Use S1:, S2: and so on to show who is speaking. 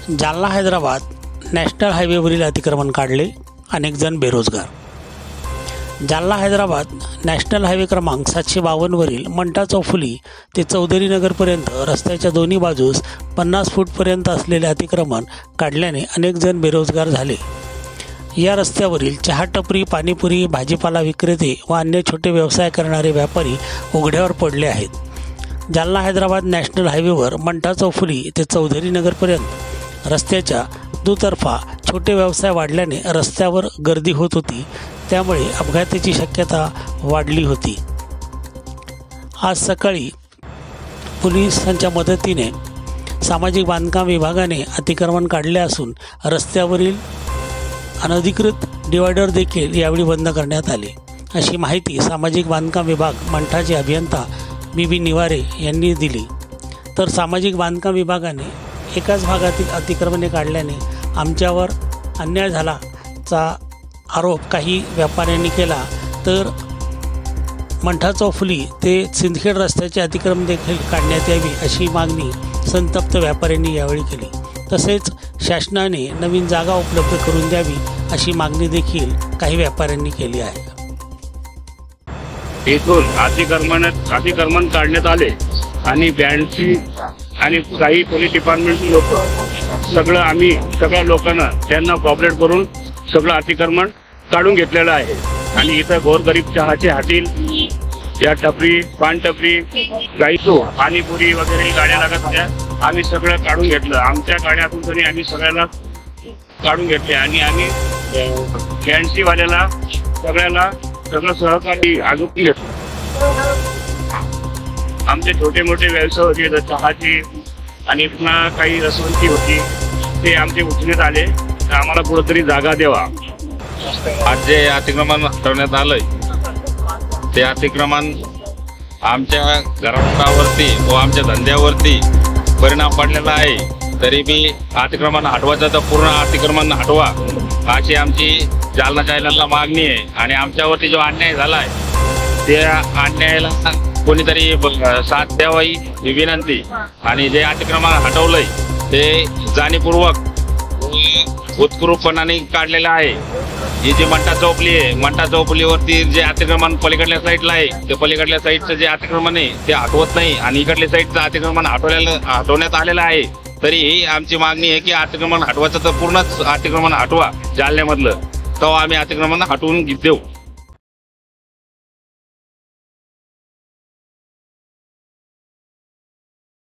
S1: Jalna Hyderabad national हायवेवरील अतिक्रमण काढले, अनेक जण बेरोजगार। जालना हैदराबाद नॅशनल हायवे क्रमांक 752 वरील मंटा चौफुली ते चौधरी नगरपर्यंत रस्त्याच्या दोन्ही बाजूस 50 फूटपर्यंत असलेले अतिक्रमण काढल्याने अनेक जण बेरोजगार झाले। या रस्त्यावरील चहा टपरी, पाणीपुरी, भाजीपाला विक्रेते व अन्य छोटे व्यवसाय करणारे व्यापारी उघड्यावर पडले आहेत। जालना हैदराबाद नॅशनल हायवेवर मंटा चौफुली ते चौधरी नगरपर्यंत रस्त्याच्या दुतर्फा छोटे व्यवसाय वाढल्याने रस्त्यावर गर्दी होत होती, त्यामुळे अपघाताची शक्यता वाढली होती। आज सकाळी पोलिसांच्या मदतीने सामाजिक बांधकाम विभागाने अतिक्रमण काढले असून रस्त्यावरील अनधिकृत डिवायडर देखील यावेळी बंद करण्यात आले, अशी माहिती सामाजिक बांधकाम विभाग मंठाचे अभियंता बीबी निवारे यांनी दिली। तर सामाजिक बांधकाम विभागाने एकाच भागातील अतिक्रमणे काढल्याने आमच्यावर अन्याय झाल्याचा आरोप काही व्यापाऱ्यांनी केला, तर मंठा चौफुली ते सिंदखेड रस्त्याचे अतिक्रमण देखील काढण्यात यावी अशी मागणी संतप्त व्यापाऱ्यांनी यावेळी केली। तसेच शासनाने नवीन जागा उपलब्ध करून द्यावी अशी मागणी देखील काही व्यापाऱ्यांनी केली आहे।
S2: इथून अतिक्रमण काढण्यात आले आणि बँडची आणि काही पोलीस डिपार्टमेंटची लोक आम्ही सगळ्या लोकांना त्यांना कॉपरेट करून सगळं अतिक्रमण काढून घेतलेलं आहे। आणि इथं गोरगरीब चहाचे हॉटेल, या टपरी, पान टपरी, गाईचो पाणीपुरी वगैरे गाड्या लागत होत्या, आम्ही सगळं काढून घेतलं। आमच्या गाड्यातून तरी आम्ही सगळ्याला काढून घेतले आणि आम्ही फॅन्सीवाल्याला सगळं सहकारी अजून घेतलं। आमचे छोटे मोठे व्यवसाय होते, चहाची आणि पुन्हा काही रसवंती होती, ते आमचे उचलण्यात आले। तर आम्हाला कुठेतरी जागा द्यावा।
S3: आज जे अतिक्रमण हटवण्यात आलंय ते अतिक्रमण आमच्या घरावरती व आमच्या धंद्यावरती परिणाम पडलेला आहे। तरी बी अतिक्रमण हटवायचं तर पूर्ण अतिक्रमण हटवा अशी आमची जालना चॅनलला मागणी आहे। आणि आमच्यावरती जो अन्याय झाला आहे त्या अन्यायाला कोणीतरी साथ द्यावी ही विनंती। आणि जे अतिक्रमण हटवलंय ते जाणीवपूर्वक उत्कृष्टपणाने काढलेलं आहे। ही जी मंटा चौफुली आहे, मंटा चौफुलीवरती जे अतिक्रमण पलीकडल्या साईडला आहे ते पलीकडल्या साईडचं जे अतिक्रमण आहे ते हटवत नाही आणि इकडल्या साईडचं अतिक्रमण हटवण्यात आलेलं आहे। तरी ही आमची मागणी आहे की अतिक्रमण हटवायचं तर पूर्णच अतिक्रमण हटवा जालन्यामधलं, तेव्हा आम्ही अतिक्रमण हटवून देऊ।